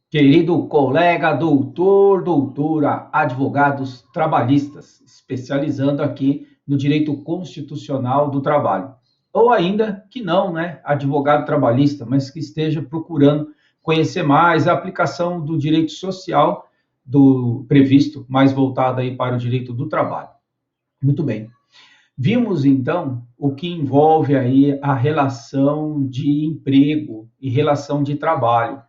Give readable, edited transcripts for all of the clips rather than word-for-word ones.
Querido colega, doutor, doutora, advogados trabalhistas, especializando aqui no direito constitucional do trabalho. Ou ainda que não, né, advogado trabalhista, mas que esteja procurando conhecer mais a aplicação do direito social do previsto, mais voltado aí para o direito do trabalho. Muito bem. Vimos então o que envolve aí a relação de emprego e relação de trabalho.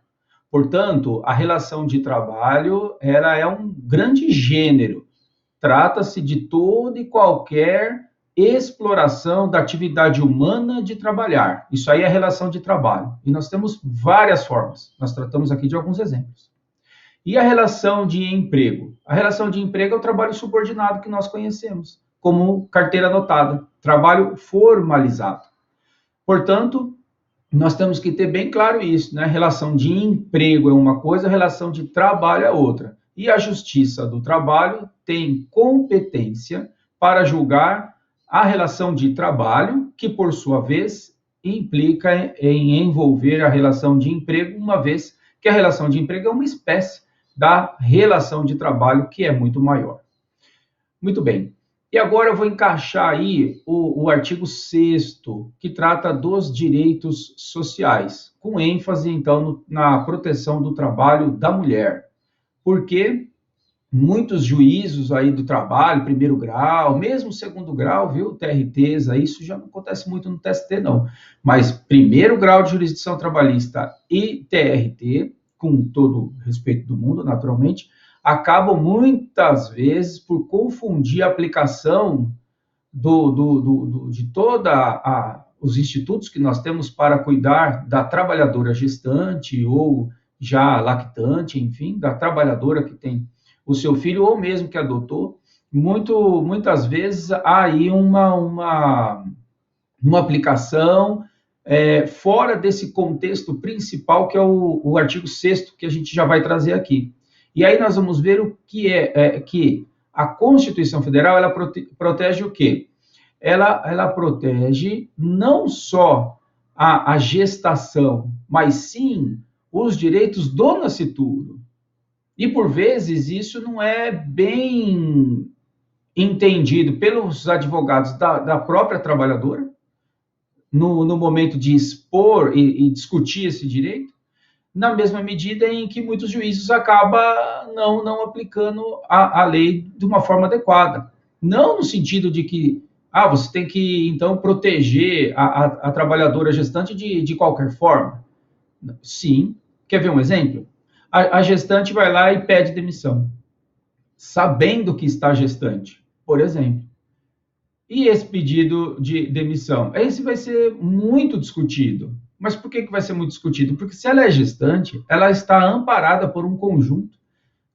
Portanto, a relação de trabalho, ela é um grande gênero. Trata-se de toda e qualquer exploração da atividade humana de trabalhar. Isso aí é relação de trabalho. E nós temos várias formas. Nós tratamos aqui de alguns exemplos. E a relação de emprego? A relação de emprego é o trabalho subordinado que nós conhecemos, como carteira anotada, trabalho formalizado. Portanto, nós temos que ter bem claro isso, né? Relação de emprego é uma coisa, relação de trabalho é outra. E a Justiça do Trabalho tem competência para julgar a relação de trabalho, que por sua vez implica em envolver a relação de emprego, uma vez que a relação de emprego é uma espécie da relação de trabalho que é muito maior. Muito bem. E agora eu vou encaixar aí o artigo 6º, que trata dos direitos sociais, com ênfase, então, na proteção do trabalho da mulher. Porque muitos juízos aí do trabalho, primeiro grau, mesmo segundo grau, viu, TRTs, aí, isso já não acontece muito no TST, não. Mas primeiro grau de jurisdição trabalhista e TRT, com todo o respeito do mundo, naturalmente, acabam muitas vezes por confundir a aplicação de toda os institutos que nós temos para cuidar da trabalhadora gestante ou já lactante, enfim, da trabalhadora que tem o seu filho ou mesmo que adotou. Muitas vezes há aí uma aplicação fora desse contexto principal que é o artigo 6º que a gente já vai trazer aqui. E aí nós vamos ver o que que a Constituição Federal ela protege o quê? Ela protege não só a gestação, mas sim os direitos do nascituro. E por vezes isso não é bem entendido pelos advogados da própria trabalhadora, no momento de expor e discutir esse direito, na mesma medida em que muitos juízes acabam não aplicando a lei de uma forma adequada. Não no sentido de que você tem que, então, proteger a trabalhadora gestante de qualquer forma. Sim. Quer ver um exemplo? A gestante vai lá e pede demissão, sabendo que está gestante, por exemplo. E esse pedido de demissão? Esse vai ser muito discutido. Mas por que vai ser muito discutido? Porque se ela é gestante, ela está amparada por um conjunto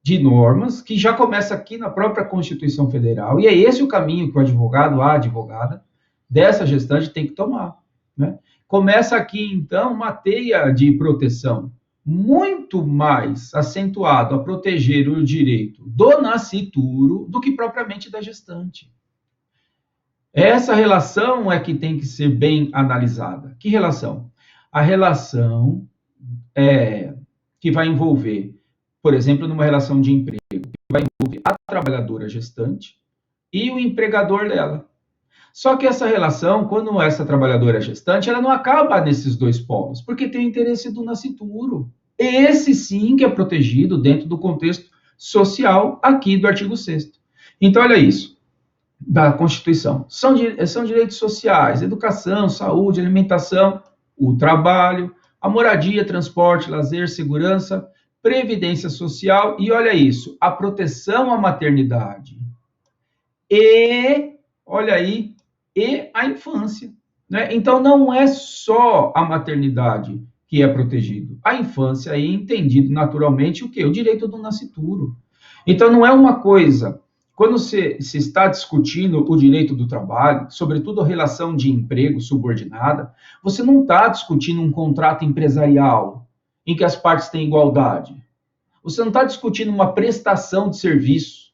de normas que já começa aqui na própria Constituição Federal. E é esse o caminho que o advogado, a advogada dessa gestante tem que tomar. Né? Começa aqui, então, uma teia de proteção muito mais acentuado a proteger o direito do nascituro do que propriamente da gestante. Essa relação é que tem que ser bem analisada. Que relação? A relação que vai envolver, por exemplo, numa relação de emprego, que vai envolver a trabalhadora gestante e o empregador dela. Só que essa relação, quando essa trabalhadora é gestante, ela não acaba nesses dois polos, porque tem o interesse do nascituro. Esse sim que é protegido dentro do contexto social aqui do artigo 6º. Então, olha isso da Constituição. São direitos sociais, educação, saúde, alimentação, o trabalho, a moradia, transporte, lazer, segurança, previdência social e, olha isso, a proteção à maternidade. E, olha aí, e a infância. Né? Então, não é só a maternidade que é protegido. A infância é entendido naturalmente o quê? O direito do nascituro. Então, não é uma coisa. Quando se está discutindo o direito do trabalho, sobretudo a relação de emprego subordinada, você não está discutindo um contrato empresarial em que as partes têm igualdade. Você não está discutindo uma prestação de serviço.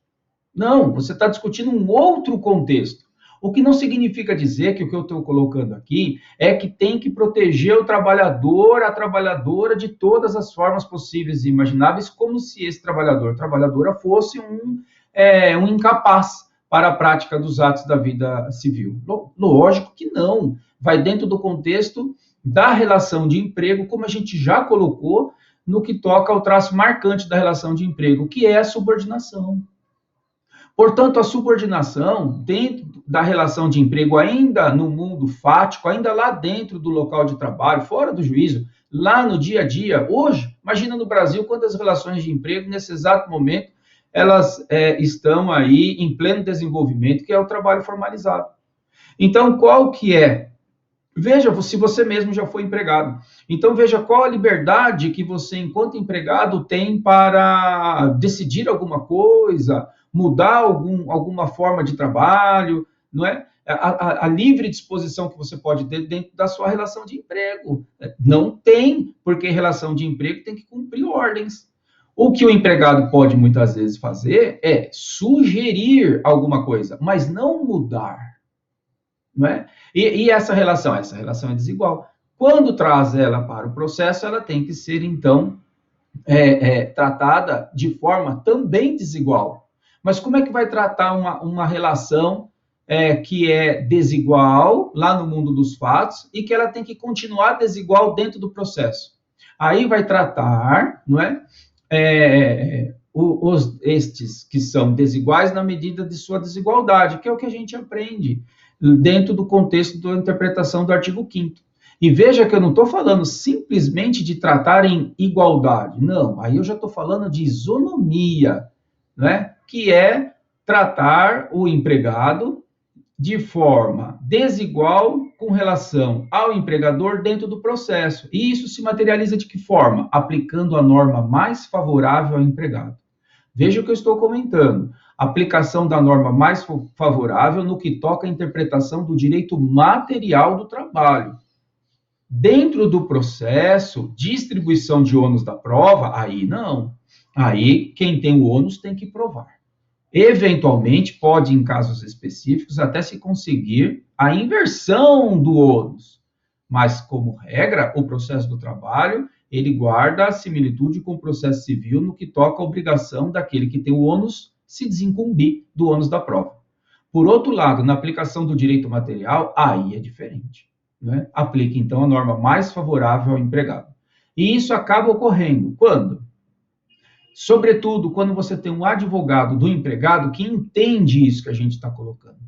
Não, você está discutindo um outro contexto. O que não significa dizer que o que eu estou colocando aqui é que tem que proteger o trabalhador, a trabalhadora, de todas as formas possíveis e imagináveis, como se esse trabalhador, trabalhadora, fosse um incapaz para a prática dos atos da vida civil. Lógico que não. Vai dentro do contexto da relação de emprego, como a gente já colocou, no que toca ao traço marcante da relação de emprego, que é a subordinação. Portanto, a subordinação, dentro da relação de emprego, ainda no mundo fático, ainda lá dentro do local de trabalho, fora do juízo, lá no dia a dia, hoje, imagina no Brasil quantas relações de emprego, nesse exato momento, elas estão aí em pleno desenvolvimento, que é o trabalho formalizado. Então, qual que é? Veja se você mesmo já foi empregado. Então, veja qual a liberdade que você, enquanto empregado, tem para decidir alguma coisa, mudar alguma forma de trabalho, não é? A livre disposição que você pode ter dentro da sua relação de emprego. Não tem, porque relação de emprego tem que cumprir ordens. O que o empregado pode muitas vezes fazer é sugerir alguma coisa, mas não mudar. Não é? E essa relação é desigual. Quando traz ela para o processo, ela tem que ser, então, tratada de forma também desigual. Mas como é que vai tratar uma relação que é desigual lá no mundo dos fatos e que ela tem que continuar desigual dentro do processo? Aí vai tratar, não é? Estes que são desiguais na medida de sua desigualdade, que é o que a gente aprende dentro do contexto da interpretação do artigo 5º. E veja que eu não estou falando simplesmente de tratar em igualdade, não, aí eu já estou falando de isonomia, né? Que é tratar o empregado de forma desigual com relação ao empregador dentro do processo. E isso se materializa de que forma? Aplicando a norma mais favorável ao empregado. Veja o que eu estou comentando. Aplicação da norma mais favorável no que toca à interpretação do direito material do trabalho. Dentro do processo, distribuição de ônus da prova, aí não. Aí, quem tem o ônus tem que provar. Eventualmente, pode, em casos específicos, até se conseguir a inversão do ônus. Mas, como regra, o processo do trabalho, ele guarda a similitude com o processo civil no que toca à obrigação daquele que tem o ônus se desincumbir do ônus da prova. Por outro lado, na aplicação do direito material, aí é diferente. Né? Aplica, então, a norma mais favorável ao empregado. E isso acaba ocorrendo quando? Sobretudo, quando você tem um advogado do empregado que entende isso que a gente está colocando.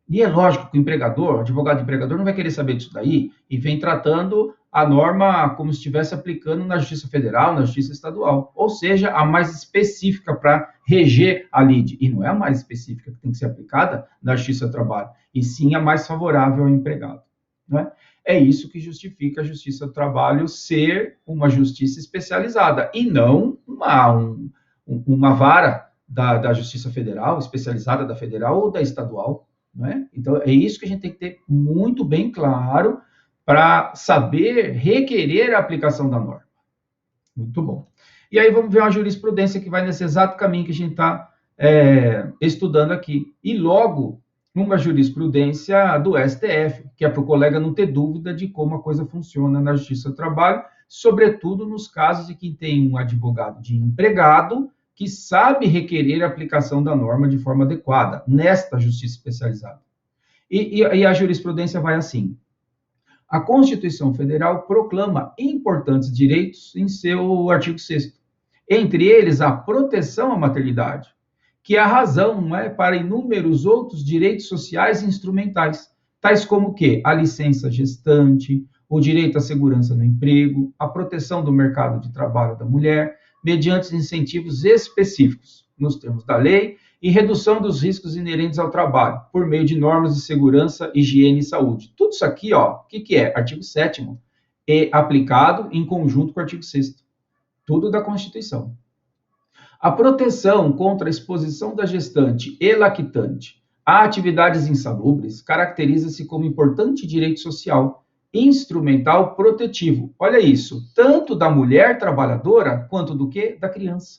E é lógico que o advogado empregador, não vai querer saber disso daí e vem tratando a norma como se estivesse aplicando na Justiça Federal, na Justiça Estadual. Ou seja, a mais específica para reger a lide. E não é a mais específica que tem que ser aplicada na Justiça do Trabalho, e sim a mais favorável ao empregado. Né? É isso que justifica a Justiça do Trabalho ser uma justiça especializada e não uma vara da Justiça Federal, especializada da Federal ou da Estadual. Né? Então, é isso que a gente tem que ter muito bem claro para saber requerer a aplicação da norma. Muito bom. E aí vamos ver uma jurisprudência que vai nesse exato caminho que a gente está estudando aqui. E logo, uma jurisprudência do STF, que é para o colega não ter dúvida de como a coisa funciona na Justiça do Trabalho, sobretudo nos casos de quem tem um advogado de empregado que sabe requerer a aplicação da norma de forma adequada, nesta justiça especializada. E a jurisprudência vai assim. A Constituição Federal proclama importantes direitos em seu artigo 6º, entre eles a proteção à maternidade, que é a razão, não é, para inúmeros outros direitos sociais e instrumentais, tais como o quê? A licença gestante, o direito à segurança no emprego, a proteção do mercado de trabalho da mulher, mediante incentivos específicos, nos termos da lei, e redução dos riscos inerentes ao trabalho, por meio de normas de segurança, higiene e saúde. Tudo isso aqui, ó, o que é? Artigo 7º, e aplicado em conjunto com o artigo 6º. Tudo da Constituição. A proteção contra a exposição da gestante e lactante a atividades insalubres caracteriza-se como importante direito social, instrumental protetivo. Olha isso, tanto da mulher trabalhadora quanto do quê? Da criança.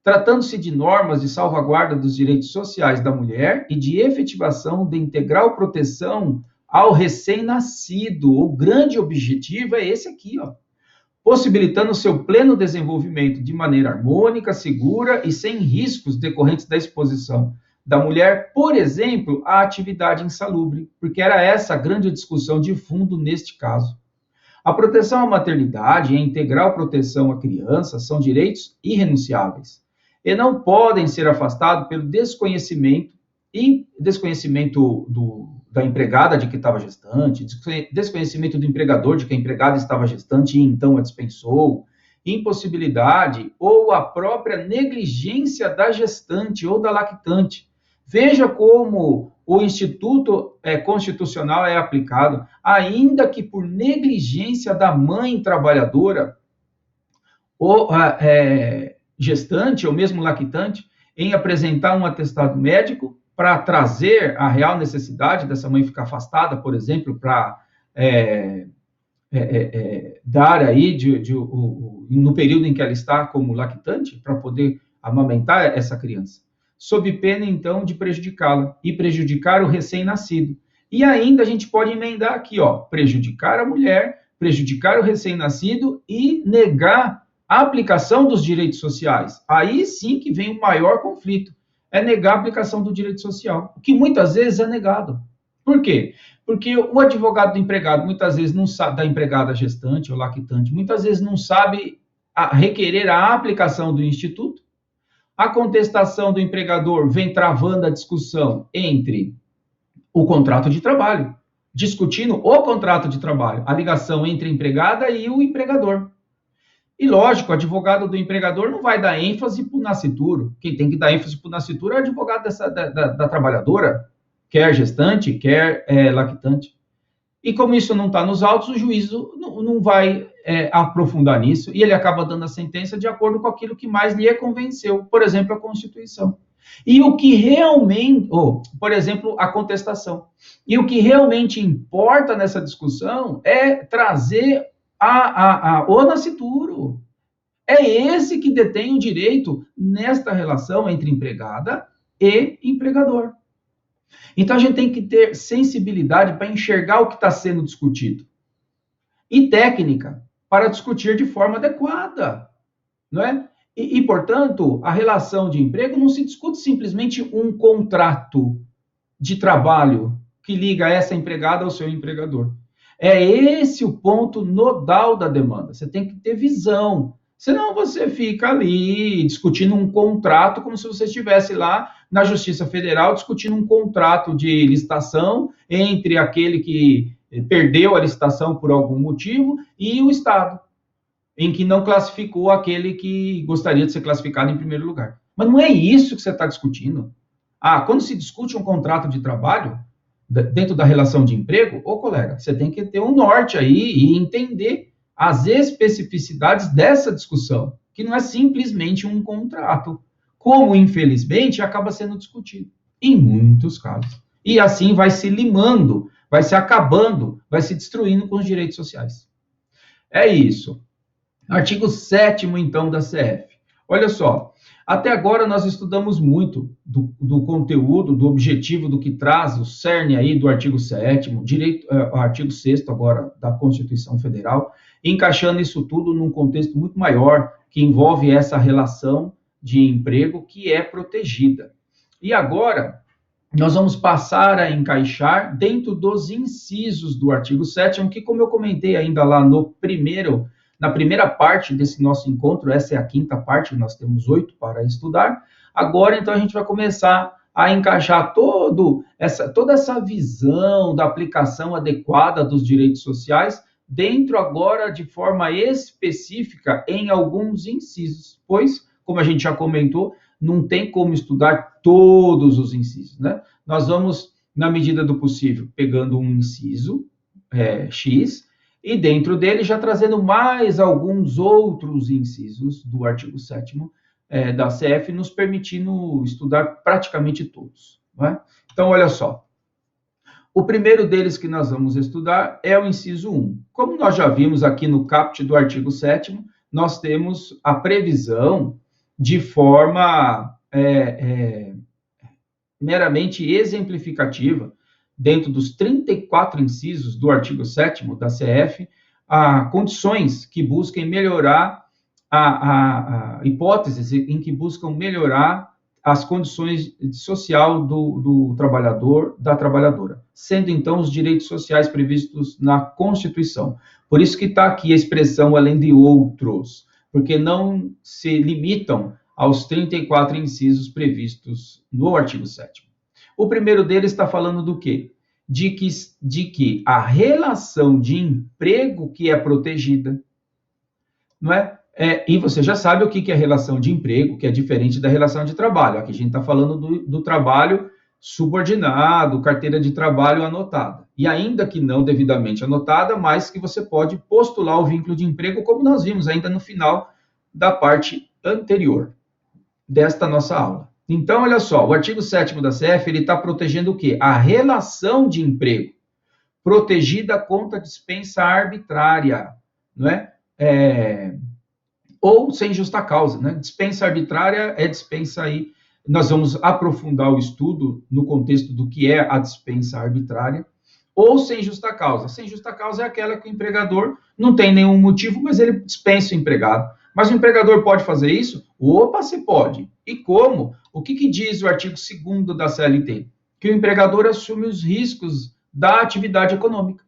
tratando-se de normas de salvaguarda dos direitos sociais da mulher e de efetivação de integral proteção ao recém-nascido. O grande objetivo é esse aqui, ó, possibilitando seu pleno desenvolvimento de maneira harmônica, segura e sem riscos decorrentes da exposição da mulher, por exemplo, à atividade insalubre, porque era essa a grande discussão de fundo neste caso. A proteção à maternidade e a integral proteção à criança são direitos irrenunciáveis e não podem ser afastados pelo desconhecimento da empregada de que estava gestante, desconhecimento do empregador de que a empregada estava gestante e então a dispensou, impossibilidade ou a própria negligência da gestante ou da lactante. Veja como o Instituto Constitucional é aplicado, ainda que por negligência da mãe trabalhadora, ou gestante, ou mesmo lactante, em apresentar um atestado médico para trazer a real necessidade dessa mãe ficar afastada, por exemplo, para dar aí, no período em que ela está como lactante, para poder amamentar essa criança, sob pena, então, de prejudicá-la e prejudicar o recém-nascido. E ainda a gente pode emendar aqui, ó, prejudicar a mulher, prejudicar o recém-nascido e negar a aplicação dos direitos sociais. Aí sim que vem o maior conflito, é negar a aplicação do direito social, o que muitas vezes é negado. Por quê? Porque o advogado do empregado muitas vezes não sabe, da empregada gestante ou lactante, muitas vezes não sabe requerer a aplicação do instituto. A contestação do empregador vem travando a discussão entre o contrato de trabalho, discutindo o contrato de trabalho, a ligação entre a empregada e o empregador. E lógico, o advogado do empregador não vai dar ênfase para o nascituro. Quem tem que dar ênfase para o nascituro é o advogado da trabalhadora, quer gestante, quer lactante. E como isso não está nos autos, o juízo não vai aprofundar nisso e ele acaba dando a sentença de acordo com aquilo que mais lhe convenceu, por exemplo, a Constituição. E o que realmente, por exemplo, a contestação. E o que realmente importa nessa discussão é trazer o nascituro. É esse que detém o direito nesta relação entre empregada e empregador. Então, a gente tem que ter sensibilidade para enxergar o que está sendo discutido. E técnica para discutir de forma adequada. Não é? E, portanto, a relação de emprego não se discute simplesmente um contrato de trabalho que liga essa empregada ao seu empregador. É esse o ponto nodal da demanda. Você tem que ter visão. Senão você fica ali discutindo um contrato como se você estivesse lá na Justiça Federal discutindo um contrato de licitação entre aquele que perdeu a licitação por algum motivo e o Estado, em que não classificou aquele que gostaria de ser classificado em primeiro lugar. Mas não é isso que você está discutindo. Quando se discute um contrato de trabalho, dentro da relação de emprego, colega, você tem que ter um norte aí e entender as especificidades dessa discussão, que não é simplesmente um contrato, como, infelizmente, acaba sendo discutido, em muitos casos. E assim vai se limando, vai se acabando, vai se destruindo com os direitos sociais. É isso. Artigo 7º, então, da CF. Olha só, até agora nós estudamos muito do conteúdo, do objetivo, do que traz o cerne aí do artigo 7º, artigo 6º agora da Constituição Federal, encaixando isso tudo num contexto muito maior, que envolve essa relação de emprego que é protegida. E agora, nós vamos passar a encaixar dentro dos incisos do artigo 7º, que, como eu comentei ainda lá na primeira parte desse nosso encontro, essa é a 5ª parte, nós temos 8 para estudar. Agora, então, a gente vai começar a encaixar toda essa visão da aplicação adequada dos direitos sociais dentro agora de forma específica em alguns incisos, pois, como a gente já comentou, não tem como estudar todos os incisos, né? Nós vamos, na medida do possível, pegando um inciso X, e dentro dele já trazendo mais alguns outros incisos do artigo 7º da CF, nos permitindo estudar praticamente todos. Não é? Então, olha só. O primeiro deles que nós vamos estudar é o inciso 1. Como nós já vimos aqui no caput do artigo 7º, nós temos a previsão de forma meramente exemplificativa, dentro dos 34 incisos do artigo 7º da CF, condições que busquem melhorar hipóteses em que buscam melhorar as condições social do trabalhador, da trabalhadora, sendo então os direitos sociais previstos na Constituição. Por isso que está aqui a expressão além de outros, porque não se limitam aos 34 incisos previstos no artigo 7º. O primeiro deles está falando do quê? De que a relação de emprego que é protegida, não é? E você já sabe o que é relação de emprego, que é diferente da relação de trabalho. Aqui a gente está falando do trabalho subordinado, carteira de trabalho anotada. E ainda que não devidamente anotada, mas que você pode postular o vínculo de emprego, como nós vimos ainda no final da parte anterior desta nossa aula. Então, olha só, o artigo 7º da CF, ele está protegendo o quê? A relação de emprego, protegida contra dispensa arbitrária, não é? Ou sem justa causa, né? Dispensa arbitrária é dispensa aí. Nós vamos aprofundar o estudo no contexto do que é a dispensa arbitrária, ou sem justa causa. Sem justa causa é aquela que o empregador não tem nenhum motivo, mas ele dispensa o empregado. Mas o empregador pode fazer isso? Opa, se pode. E como? O que diz o artigo 2º da CLT? Que o empregador assume os riscos da atividade econômica.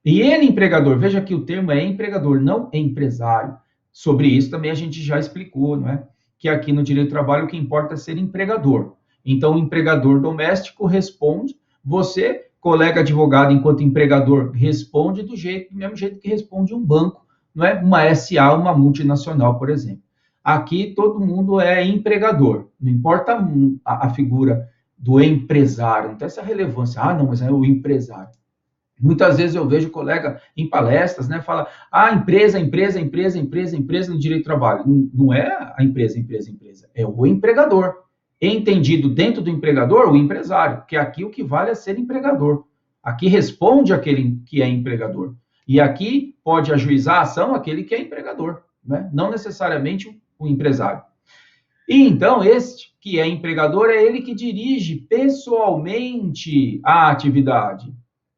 E ele, empregador, veja que o termo é empregador, não é empresário. Sobre isso também a gente já explicou, não é? Que aqui no direito do trabalho o que importa é ser empregador. Então, o empregador doméstico responde, você, colega advogado, enquanto empregador, responde do mesmo jeito que responde um banco, não é? Uma SA, uma multinacional, por exemplo. Aqui todo mundo é empregador, não importa a figura do empresário, não tem essa relevância. Não, mas é o empresário. Muitas vezes eu vejo colega em palestras, né, fala, empresa no direito do trabalho. Não é a empresa, é o empregador. Entendido dentro do empregador, o empresário, porque aqui o que vale é ser empregador. Aqui responde aquele que é empregador. E aqui pode ajuizar a ação aquele que é empregador, né? Não necessariamente o empresário. E então, este que é empregador é ele que dirige pessoalmente a atividade.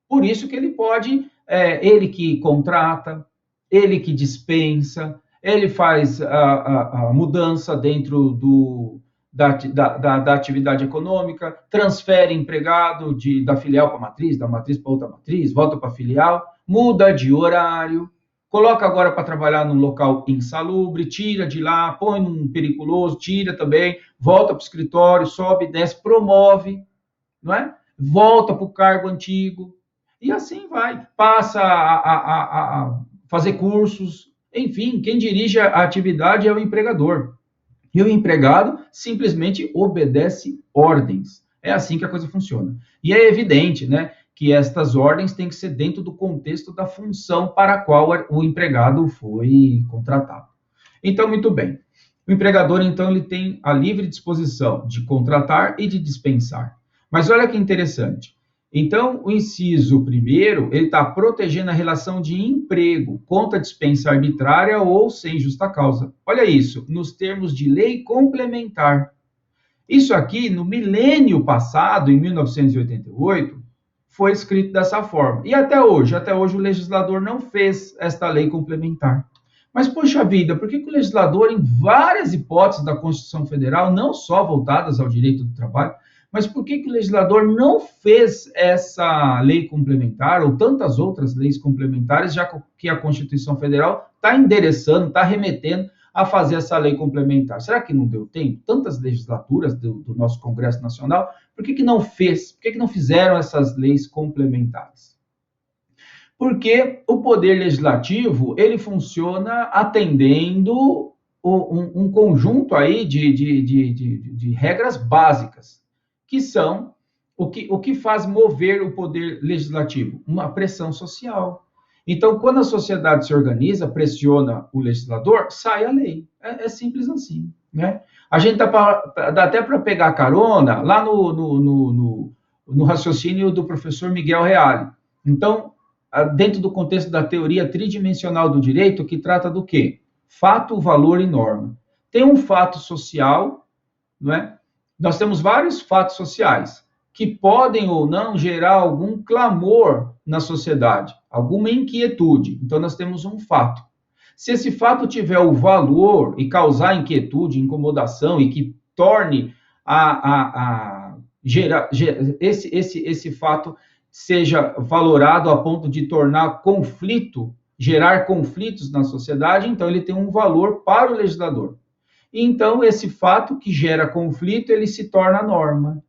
Por isso que ele pode, ele que contrata, ele que dispensa, ele faz a mudança dentro da atividade econômica, transfere empregado da filial para a matriz, da matriz para outra matriz, volta para a filial, muda de horário, coloca agora para trabalhar num local insalubre, tira de lá, põe num periculoso, tira também, volta para o escritório, sobe, desce, promove, não é? Volta para o cargo antigo, e assim vai, passa a fazer cursos, enfim, quem dirige a atividade é o empregador. E o empregado simplesmente obedece ordens. É assim que a coisa funciona. E é evidente, né, que estas ordens têm que ser dentro do contexto da função para a qual o empregado foi contratado. Então, muito bem. O empregador, então, ele tem a livre disposição de contratar e de dispensar. Mas olha que interessante. Então, o inciso primeiro, ele está protegendo a relação de emprego contra dispensa arbitrária ou sem justa causa. Olha isso, nos termos de lei complementar. Isso aqui, no milênio passado, em 1988, foi escrito dessa forma. E até hoje o legislador não fez esta lei complementar. Mas, poxa vida, por que o legislador, em várias hipóteses da Constituição Federal, não só voltadas ao direito do trabalho, mas por que o legislador não fez essa lei complementar ou tantas outras leis complementares, já que a Constituição Federal está endereçando, está remetendo a fazer essa lei complementar? Será que não deu tempo? Tantas legislaturas do nosso Congresso Nacional, por que não fez? Por que não fizeram essas leis complementares? Porque o poder legislativo, ele funciona atendendo um conjunto aí de regras básicas, que são o que faz mover o poder legislativo? Uma pressão social. Então, quando a sociedade se organiza, pressiona o legislador, sai a lei. É simples assim, né? A gente dá até para pegar carona lá no raciocínio do professor Miguel Reale. Então, dentro do contexto da teoria tridimensional do direito, que trata do quê? Fato, valor e norma. tem um fato social, não é? Nós temos vários fatos sociais que podem ou não gerar algum clamor na sociedade, alguma inquietude. Então, nós temos um fato. Se esse fato tiver o valor e causar inquietude, incomodação e que torne esse fato seja valorado a ponto de tornar conflito, gerar conflitos na sociedade, então ele tem um valor para o legislador. Então, esse fato que gera conflito, ele se torna norma.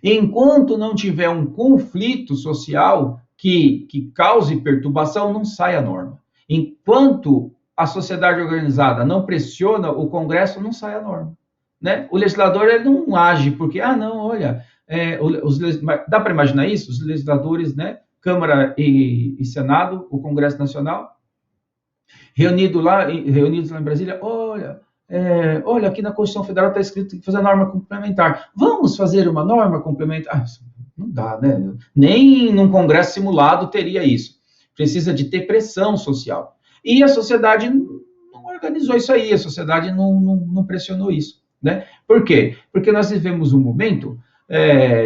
Enquanto não tiver um conflito social que cause perturbação, não sai a norma. Enquanto a sociedade organizada não pressiona o Congresso, não sai a norma. Né? O legislador ele não age porque, não, olha, dá para imaginar isso? Os legisladores, né, Câmara e Senado, o Congresso Nacional, reunidos lá em Brasília, olha, aqui na Constituição Federal está escrito que tem que fazer norma complementar. Vamos fazer uma norma complementar? Não dá, né? Nem num Congresso simulado teria isso. Precisa de ter pressão social. E a sociedade não organizou isso aí, a sociedade não pressionou isso. Né? Por quê? Porque nós vivemos um momento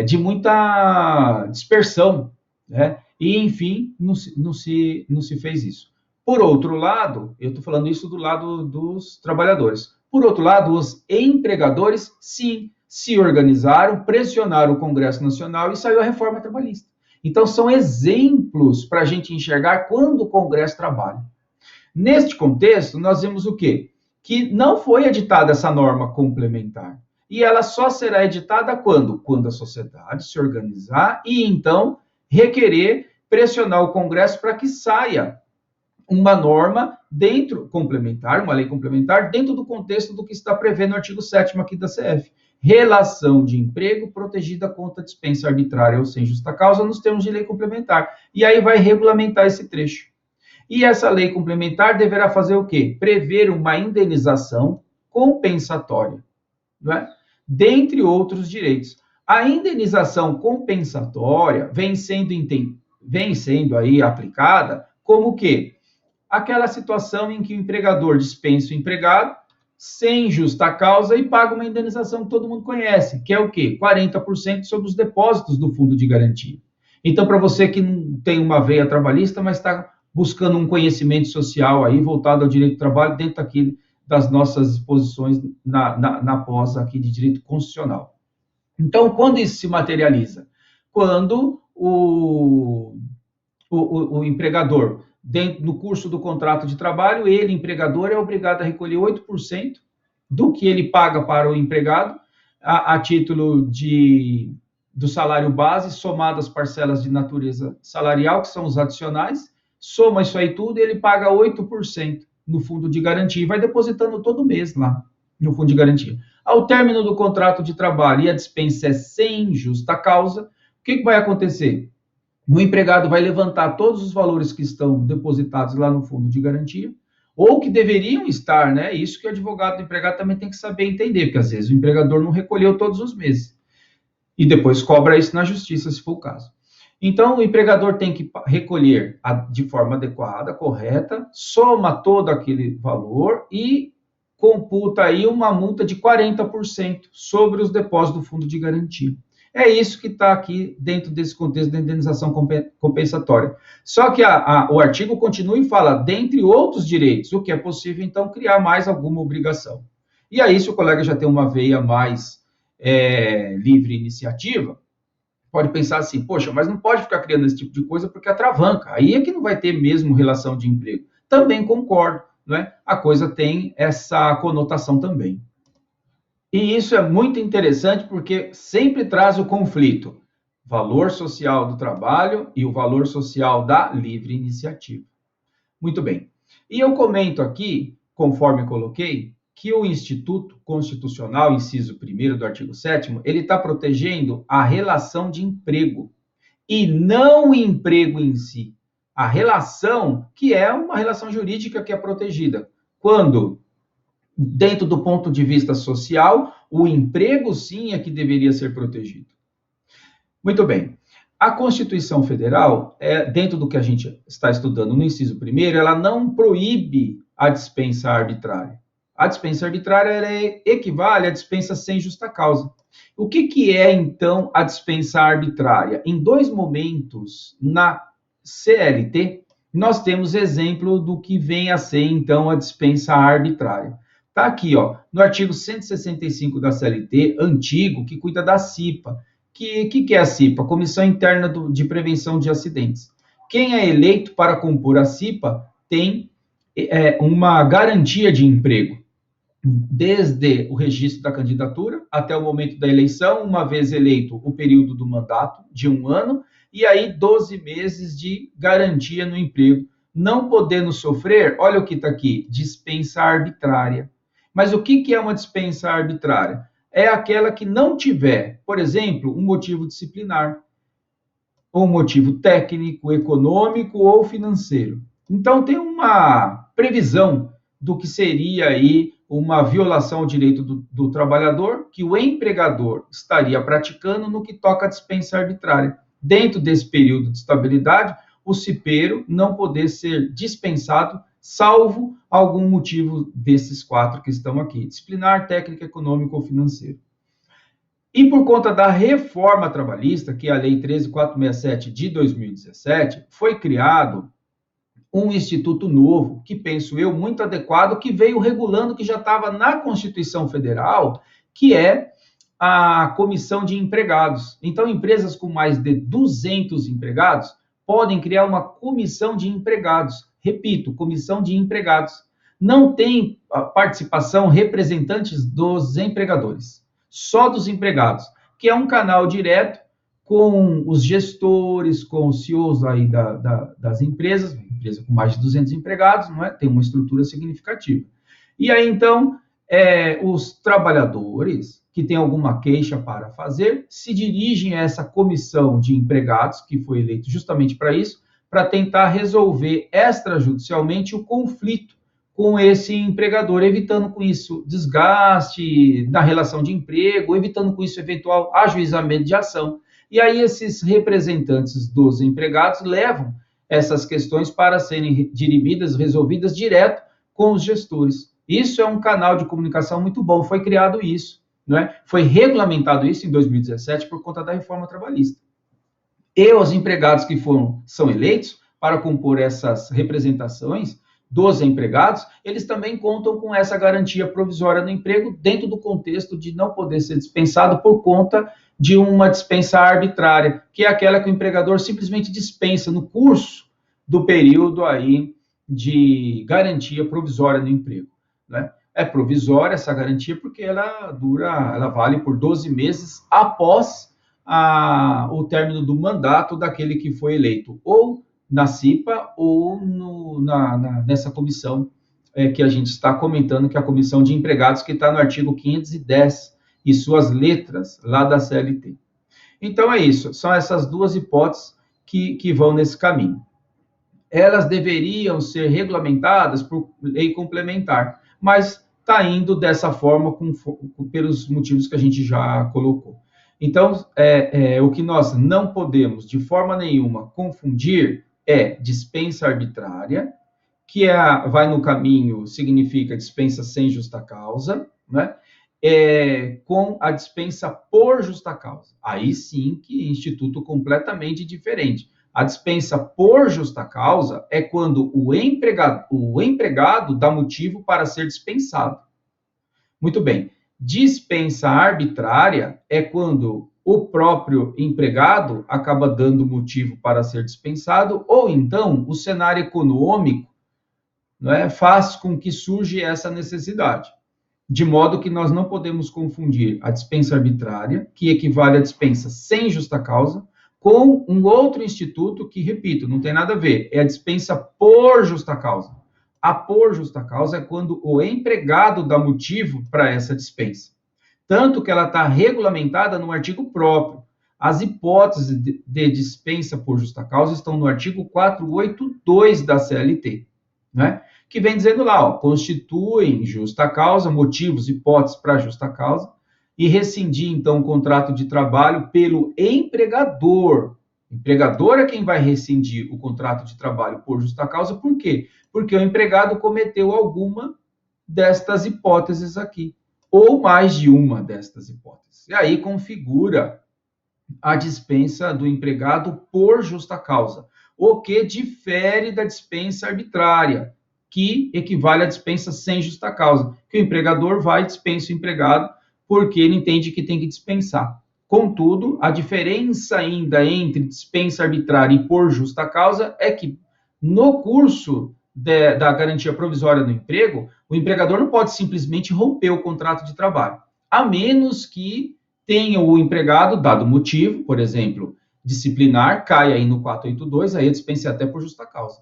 de muita dispersão, né? E, enfim, não se fez isso. Por outro lado, eu estou falando isso do lado dos trabalhadores. Por outro lado, os empregadores, sim, se organizaram, pressionaram o Congresso Nacional e saiu a reforma trabalhista. Então, são exemplos para a gente enxergar quando o Congresso trabalha. Neste contexto, nós vemos o quê? Que não foi editada essa norma complementar. E ela só será editada quando? Quando a sociedade se organizar e, então, requerer pressionar o Congresso para que saia uma norma complementar, uma lei complementar, dentro do contexto do que está prevendo no artigo 7º aqui da CF. Relação de emprego protegida contra dispensa arbitrária ou sem justa causa nos termos de lei complementar. E aí vai regulamentar esse trecho. E essa lei complementar deverá fazer o quê? Prever uma indenização compensatória, não é? Dentre outros direitos. A indenização compensatória vem sendo aí aplicada como o quê? Aquela situação em que o empregador dispensa o empregado sem justa causa e paga uma indenização que todo mundo conhece, que é o quê? 40% sobre os depósitos do fundo de garantia. Então, para você que não tem uma veia trabalhista, mas está buscando um conhecimento social aí voltado ao direito do trabalho dentro aqui das nossas exposições na pós aqui de direito constitucional. Então, quando isso se materializa? Quando o empregador, dentro do curso do contrato de trabalho, ele, empregador, é obrigado a recolher 8% do que ele paga para o empregado a título do salário base, somado às parcelas de natureza salarial, que são os adicionais, soma isso aí tudo e ele paga 8% no fundo de garantia e vai depositando todo mês lá no fundo de garantia. Ao término do contrato de trabalho e a dispensa é sem justa causa, o que vai acontecer? O empregado vai levantar todos os valores que estão depositados lá no fundo de garantia, ou que deveriam estar, né? Isso que o advogado do empregado também tem que saber entender, porque às vezes o empregador não recolheu todos os meses. E depois cobra isso na justiça, se for o caso. Então, o empregador tem que recolher de forma adequada, correta, soma todo aquele valor e computa aí uma multa de 40% sobre os depósitos do fundo de garantia. É isso que está aqui dentro desse contexto da indenização compensatória. Só que o artigo continua e fala, dentre outros direitos, o que é possível, então, criar mais alguma obrigação. E aí, se o colega já tem uma veia mais livre iniciativa, pode pensar assim, poxa, mas não pode ficar criando esse tipo de coisa porque atravanca. Aí é que não vai ter mesmo relação de emprego. Também concordo, não é? A coisa tem essa conotação também. E isso é muito interessante porque sempre traz o conflito. Valor social do trabalho e o valor social da livre iniciativa. Muito bem. E eu comento aqui, conforme coloquei, que o Instituto Constitucional, inciso 1º do artigo 7º, ele está protegendo a relação de emprego e não o emprego em si. A relação, que é uma relação jurídica que é protegida. Quando, dentro do ponto de vista social, o emprego sim é que deveria ser protegido. Muito bem. A Constituição Federal, dentro do que a gente está estudando no inciso 1º, ela não proíbe a dispensa arbitrária. A dispensa arbitrária ela equivale à dispensa sem justa causa. O que é, então, a dispensa arbitrária? Em dois momentos na CLT, nós temos exemplo do que vem a ser, então, a dispensa arbitrária. Está aqui, ó, no artigo 165 da CLT, antigo, que cuida da CIPA. Que é a CIPA? Comissão Interna de Prevenção de Acidentes. Quem é eleito para compor a CIPA tem uma garantia de emprego, desde o registro da candidatura até o momento da eleição, uma vez eleito o período do mandato, de 1 ano, e aí 12 meses de garantia no emprego, não podendo sofrer, olha o que está aqui, dispensa arbitrária. Mas o que é uma dispensa arbitrária? É aquela que não tiver, por exemplo, um motivo disciplinar, ou um motivo técnico, econômico ou financeiro. Então, tem uma previsão do que seria aí uma violação ao direito do trabalhador, que o empregador estaria praticando no que toca à dispensa arbitrária. Dentro desse período de estabilidade, o cipeiro não poder ser dispensado, salvo algum motivo desses 4 que estão aqui: disciplinar, técnico, econômico ou financeiro. E por conta da reforma trabalhista, que é a Lei 13.467 de 2017, foi criado um instituto novo, que penso eu muito adequado, que veio regulando, que já estava na Constituição Federal, que é a Comissão de Empregados. Então, empresas com mais de 200 empregados podem criar uma comissão de empregados. Repito, comissão de empregados. Não tem participação representantes dos empregadores, só dos empregados, que é um canal direto com os gestores, com os CEOs aí das empresas, empresa com mais de 200 empregados, não é? Tem uma estrutura significativa. E aí, então, os trabalhadores que têm alguma queixa para fazer se dirigem a essa comissão de empregados, que foi eleito justamente para isso, para tentar resolver extrajudicialmente o conflito com esse empregador, evitando com isso desgaste da relação de emprego, evitando com isso eventual ajuizamento de ação. E aí esses representantes dos empregados levam essas questões para serem dirimidas, resolvidas direto com os gestores. Isso é um canal de comunicação muito bom, foi criado isso, não é? Foi regulamentado isso em 2017 por conta da reforma trabalhista. E os empregados que são eleitos para compor essas representações dos empregados, eles também contam com essa garantia provisória no emprego dentro do contexto de não poder ser dispensado por conta de uma dispensa arbitrária, que é aquela que o empregador simplesmente dispensa no curso do período aí de garantia provisória no emprego, né? É provisória essa garantia porque ela vale por 12 meses após o término do mandato daquele que foi eleito, ou na CIPA ou nessa comissão que a gente está comentando, que é a Comissão de Empregados, que está no artigo 510 e suas letras lá da CLT. Então é isso, são essas duas hipóteses que vão nesse caminho. Elas deveriam ser regulamentadas por lei complementar, mas está indo dessa forma pelos motivos que a gente já colocou. Então, o que nós não podemos, de forma nenhuma, confundir é dispensa arbitrária, que vai no caminho, significa dispensa sem justa causa, né? Com a dispensa por justa causa. Aí sim que é instituto completamente diferente. A dispensa por justa causa é quando o empregado dá motivo para ser dispensado. Muito bem. Dispensa arbitrária é quando o próprio empregado acaba dando motivo para ser dispensado, ou então o cenário econômico, não é, faz com que surja essa necessidade. De modo que nós não podemos confundir a dispensa arbitrária, que equivale à dispensa sem justa causa, com um outro instituto que, repito, não tem nada a ver, é a dispensa por justa causa. A por justa causa é quando o empregado dá motivo para essa dispensa. Tanto que ela está regulamentada no artigo próprio. As hipóteses de dispensa por justa causa estão no artigo 482 da CLT, né? Que vem dizendo lá, ó, constituem justa causa, motivos, hipóteses para justa causa, e rescindir, então, o contrato de trabalho pelo empregador. O empregador é quem vai rescindir o contrato de trabalho por justa causa, por quê? Porque o empregado cometeu alguma destas hipóteses aqui, ou mais de uma destas hipóteses. E aí configura a dispensa do empregado por justa causa, o que difere da dispensa arbitrária, que equivale à dispensa sem justa causa, que o empregador vai e dispensa o empregado porque ele entende que tem que dispensar. Contudo, a diferença ainda entre dispensa arbitrária e por justa causa é que no curso da garantia provisória do emprego, o empregador não pode simplesmente romper o contrato de trabalho, a menos que tenha o empregado dado motivo, por exemplo, disciplinar, cai aí no 482, aí a dispensa até por justa causa.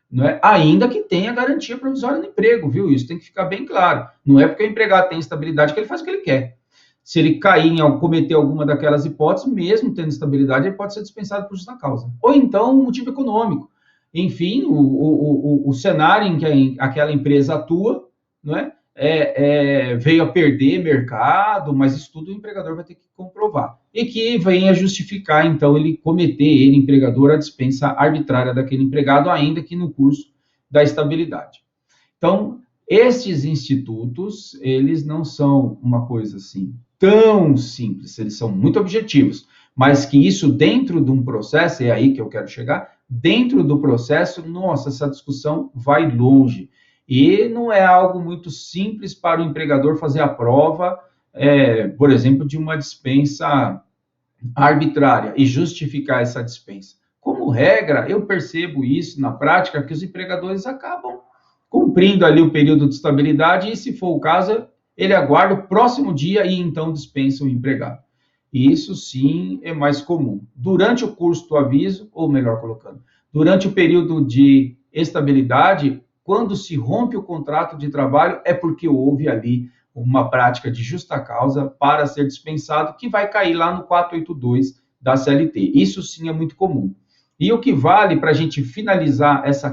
Não é? Ainda que tenha garantia provisória no emprego, viu? Isso tem que ficar bem claro. Não é porque o empregado tem estabilidade que ele faz o que ele quer. Se ele cair em cometer alguma daquelas hipóteses, mesmo tendo estabilidade, ele pode ser dispensado por justa causa. Ou então, um motivo econômico. Enfim, o cenário em que aquela empresa atua, não é? Veio a perder mercado, mas isso tudo o empregador vai ter que comprovar. E que venha justificar, então, ele, empregador, a dispensa arbitrária daquele empregado, ainda que no curso da estabilidade. Então, estes institutos, eles não são uma coisa assim tão simples, eles são muito objetivos, mas que isso dentro de um processo, é aí que eu quero chegar, dentro do processo, nossa, essa discussão vai longe. E não é algo muito simples para o empregador fazer a prova, por exemplo, de uma dispensa arbitrária e justificar essa dispensa. Como regra, eu percebo isso na prática, que os empregadores acabam cumprindo ali o período de estabilidade e, se for o caso, ele aguarda o próximo dia e então dispensa o empregado. E isso sim é mais comum. Durante o curso do aviso, ou melhor colocando, durante o período de estabilidade, quando se rompe o contrato de trabalho, é porque houve ali uma prática de justa causa para ser dispensado, que vai cair lá no 482 da CLT. Isso sim é muito comum. E o que vale para a gente finalizar essa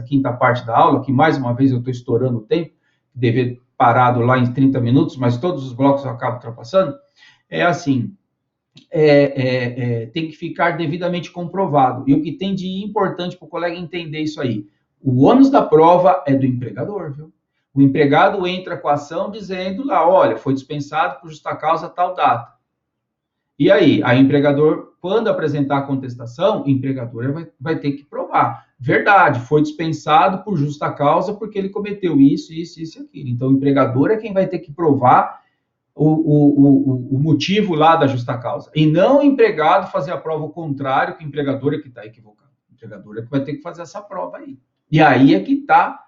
quinta parte da aula, que mais uma vez eu estou estourando o tempo, deveria parado lá em 30 minutos, mas todos os blocos eu acabo ultrapassando, é assim, tem que ficar devidamente comprovado. E o que tem de importante para o colega entender isso aí? O ônus da prova é do empregador, viu? O empregado entra com a ação dizendo lá, olha, foi dispensado por justa causa tal data. E aí, o empregador, quando apresentar a contestação, o empregador vai ter que provar. Verdade, foi dispensado por justa causa porque ele cometeu isso, isso, isso e aquilo. Então, o empregador é quem vai ter que provar o motivo lá da justa causa. E não o empregado fazer a prova ao contrário, que o empregador é que está equivocado. O empregador é que vai ter que fazer essa prova aí. E aí é que está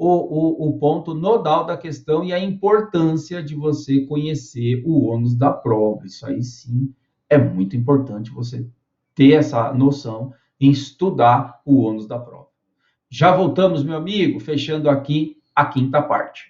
o ponto nodal da questão e a importância de você conhecer o ônus da prova. Isso aí sim é muito importante você ter essa noção em estudar o ônus da prova. Já voltamos, meu amigo, fechando aqui a quinta parte.